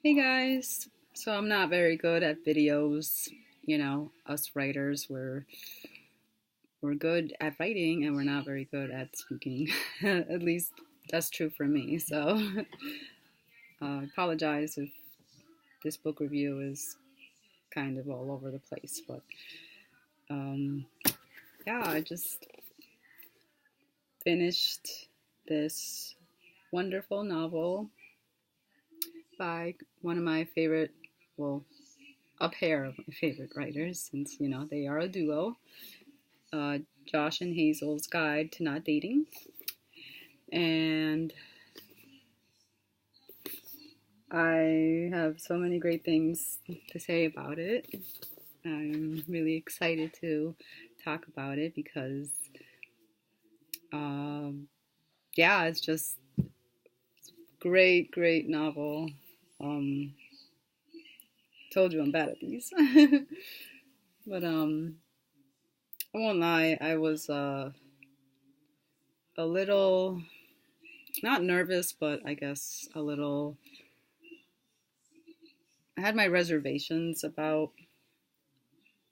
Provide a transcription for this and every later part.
Hey guys, so I'm not very good at videos. Us writers, we're good at writing and we're not very good at speaking. At least that's true for me. So I apologize if this book review is kind of all over the place. But um, yeah, I just finished this wonderful novel by one of my favorite, well, a pair of my favorite writers, since they are a duo. uh, Josh and Hazel's Guide to Not Dating. And I have so many great things to say about it. I'm really excited to talk about it because, um, yeah, it's just great, great novel. Um, Told you I'm bad at these, but I won't lie. I was a little not nervous, but I guess a little. I had my reservations about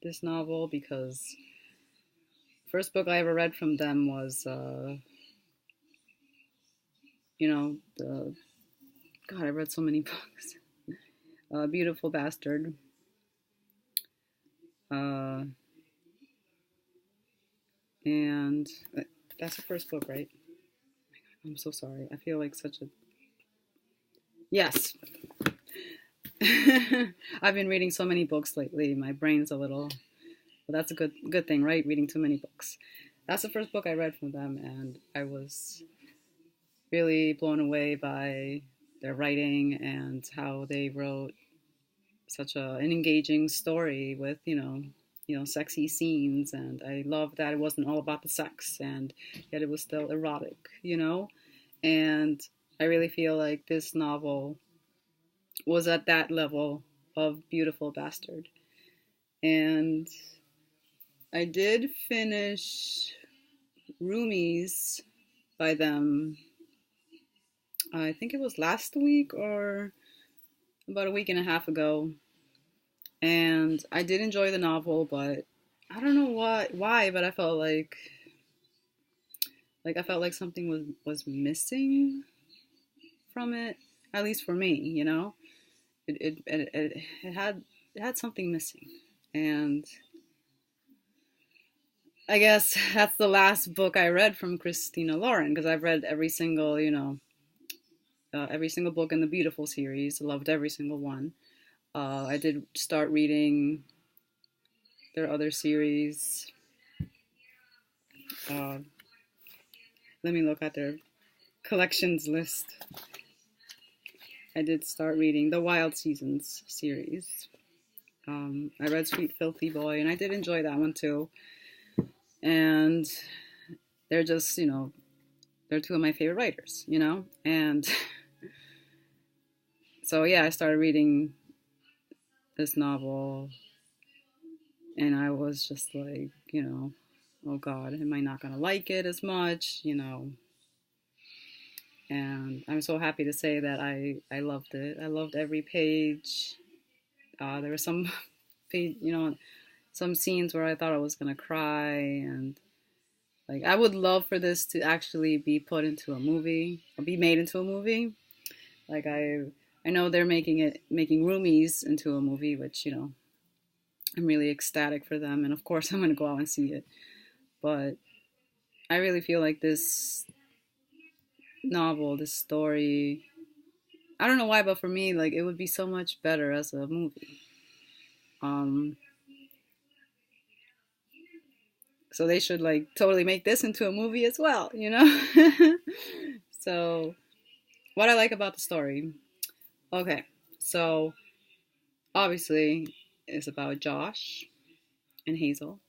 this novel because first book I ever read from them was the God, I read so many books. Beautiful Bastard. Uh, and that's the first book, right? I'm so sorry. I feel like such a yes. I've been reading so many books lately. My brain's a little, but that's a good thing, right? Reading too many books. That's the first book I read from them, and I was really blown away by their writing and how they wrote such an engaging story with sexy scenes, and I love that it wasn't all about the sex, and yet it was still erotic, and I really feel like this novel was at that level of Beautiful Bastard. And I did finish Roomies by them. I think it was last week or about a week and a half ago, and I did enjoy the novel, but I don't know why, but I felt like something was missing from it, at least for me. It had something missing, and I guess that's the last book I read from Christina Lauren, because I've read every single book in the Beautiful series. I loved every single one. I did start reading their other series. Uh, Let me look at their collections list. I did start reading the Wild Seasons series. I read Sweet Filthy Boy, and I did enjoy that one too. And they're just, they're two of my favorite writers, And so, yeah, I started reading this novel, and I was just like, oh God, am I not going to like it as much, And I'm so happy to say that I loved it. I loved every page. There were some page, some scenes where I thought I was gonna cry, and like I would love for this to actually be put into a movie or be made into a movie. Like I know they're making Roomies into a movie, which I'm really ecstatic for them, and of course I'm gonna go out and see it. But I really feel like this novel, this story, I don't know why, but for me, like it would be so much better as a movie. Um, so they should like totally make this into a movie as well. So what I like about the story. Okay, so obviously it's about Josh and Hazel,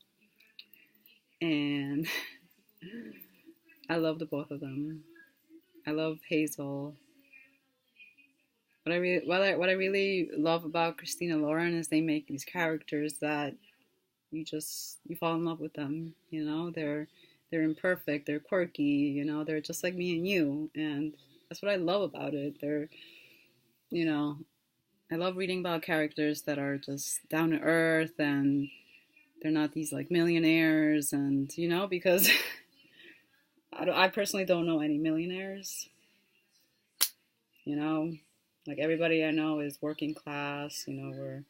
and I love the both of them. I love Hazel. What I really love about Christina Lauren is they make these characters that you fall in love with them. They're imperfect, they're quirky. They're just like me and you, and that's what I love about it. They're you know I love reading about characters that are just down to earth and they're not these like millionaires, and because I personally don't know any millionaires. Like everybody I know is working class. We're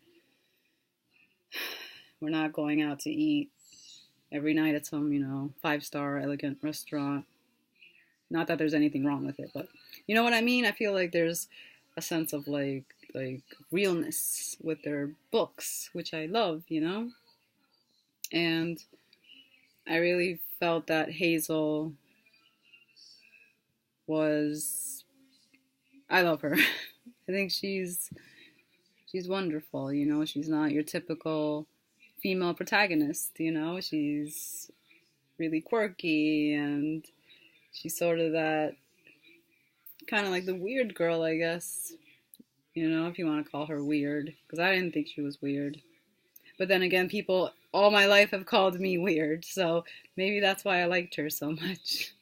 not going out to eat every night at some, 5-star elegant restaurant. Not that there's anything wrong with it, but you know what I mean? I feel like there's a sense of like realness with their books, which I love. And I really felt that Hazel was I love her. I think she's wonderful, she's not your typical female protagonist, she's really quirky, and she's sort of that kind of like the weird girl, I guess, if you want to call her weird, because I didn't think she was weird. But then again, people all my life have called me weird, so maybe that's why I liked her so much.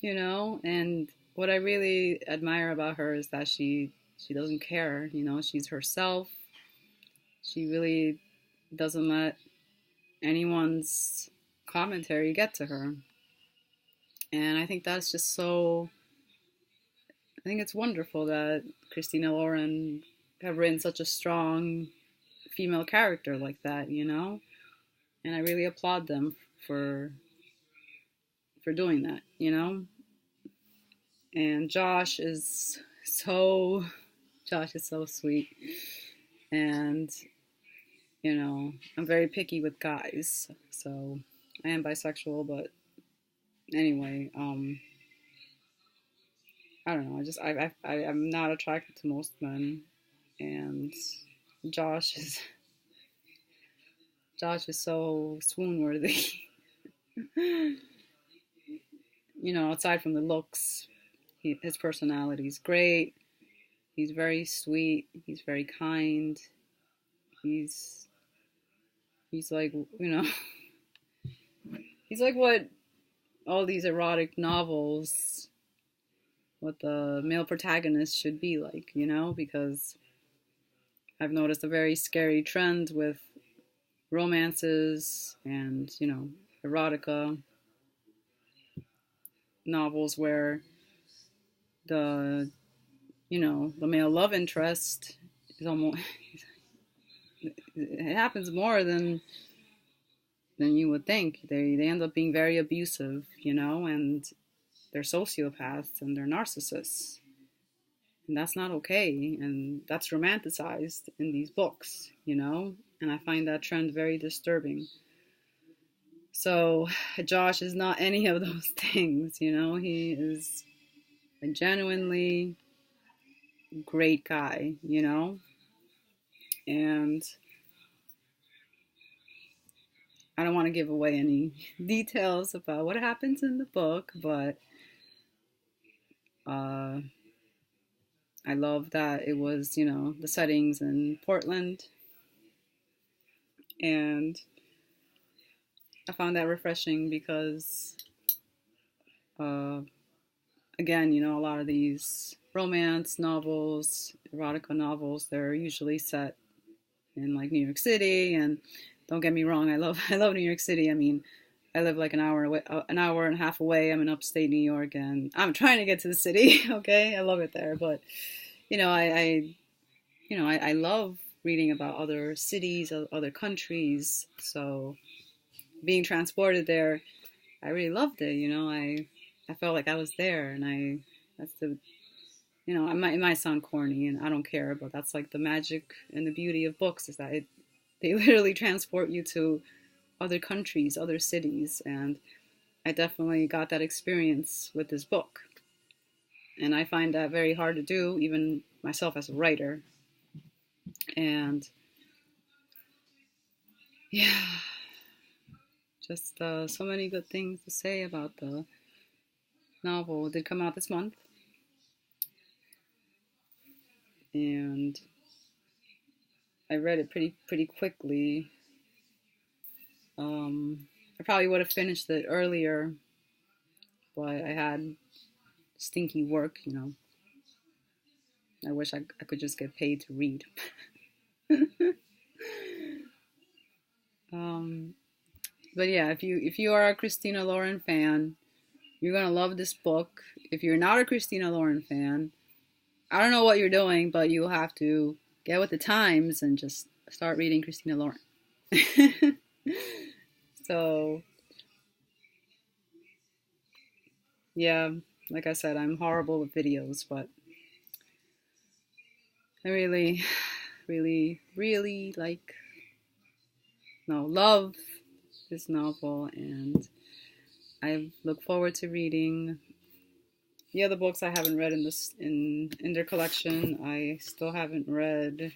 And what I really admire about her is that she doesn't care, she's herself. She really doesn't let anyone's commentary get to her. And I think that's just I think it's wonderful that Christina Lauren have written such a strong female character like that, And I really applaud them for doing that. And Josh is so sweet. And I'm very picky with guys, so I am bisexual, but anyway, I don't know. I'm not attracted to most men, and Josh is Josh is so swoon worthy. Aside from the looks, his personality is great. He's very sweet. He's very kind. He's like, he's like what all these erotic novels, what the male protagonist should be like, because I've noticed a very scary trend with romances and, erotica novels where the male love interest is almost, it happens more than you would think. They end up being very abusive, and they're sociopaths and they're narcissists. And that's not okay. And that's romanticized in these books, And I find that trend very disturbing. So Josh is not any of those things, He is a genuinely great guy, And I don't want to give away any details about what happens in the book, but I love that it was, the settings in Portland. And I found that refreshing because, again, a lot of these romance novels, erotica novels, they're usually set in like New York City. And don't get me wrong, I love New York City. I mean, I live like an hour and a half away. I'm in upstate New York, and I'm trying to get to the city. Okay, I love it there, but I love reading about other cities, other countries. So being transported there, I really loved it. I felt like I was there, and that's the, it might sound corny, and I don't care, but that's like the magic and the beauty of books is that they literally transport you to other countries, other cities, and I definitely got that experience with this book. And I find that very hard to do, even myself as a writer. And yeah, just so many good things to say about the novel. It did come out this month. And I read it pretty quickly. I probably would have finished it earlier, but I had stinky work, I wish I could just get paid to read. But yeah, if you are a Christina Lauren fan, you're gonna love this book. If you're not a Christina Lauren fan, I don't know what you're doing, but you'll have to get with the times and just start reading Christina Lauren. So yeah, like I said, I'm horrible with videos, but I really, really love this novel, and I look forward to reading the other books I haven't read in their collection. I still haven't read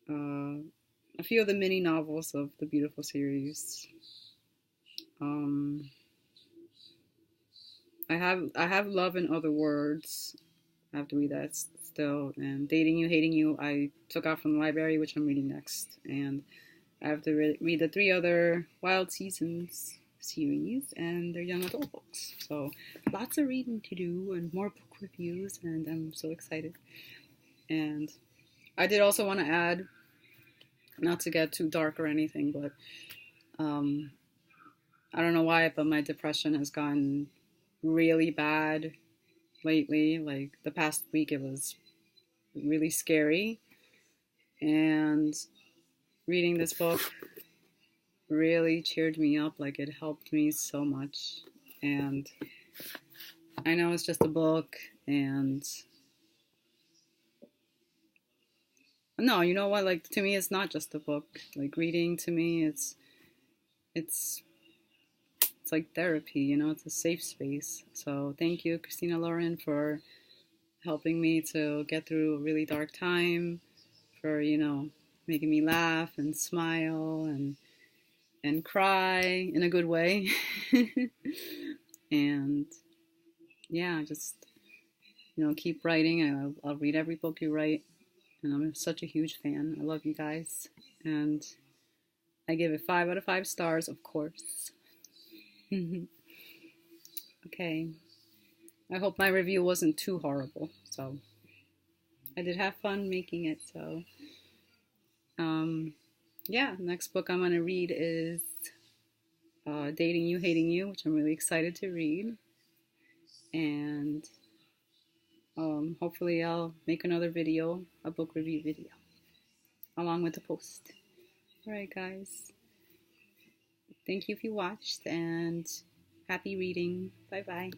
a few of the mini novels of the Beautiful series. I have Love in Other Words. I have to read that still. And Dating You, Hating You, I took out from the library, which I'm reading next. And I have to read the 3 other Wild Seasons series and their young adult books. So lots of reading to do and more book reviews, and I'm so excited. And I did also want to add, not to get too dark or anything, but I don't know why, but my depression has gotten really bad lately. Like the past week, it was really scary. And reading this book really cheered me up. Like it helped me so much. And I know it's just a book, and no, you know what? Like to me, it's not just a book. Like reading to me, it's like therapy. You know, it's a safe space. So thank you, Christina Lauren, for helping me to get through a really dark time, for making me laugh and smile and cry in a good way. And yeah, just keep writing. I'll read every book you write, and I'm such a huge fan. I love you guys, and I give it 5 out of 5 stars, of course. Okay, I hope my review wasn't too horrible. So I did have fun making it. So yeah, next book I'm going to read is Dating You, Hating You, which I'm really excited to read. And hopefully I'll make another video, a book review video, along with the post. Alright guys, thank you if you watched, and happy reading. Bye bye.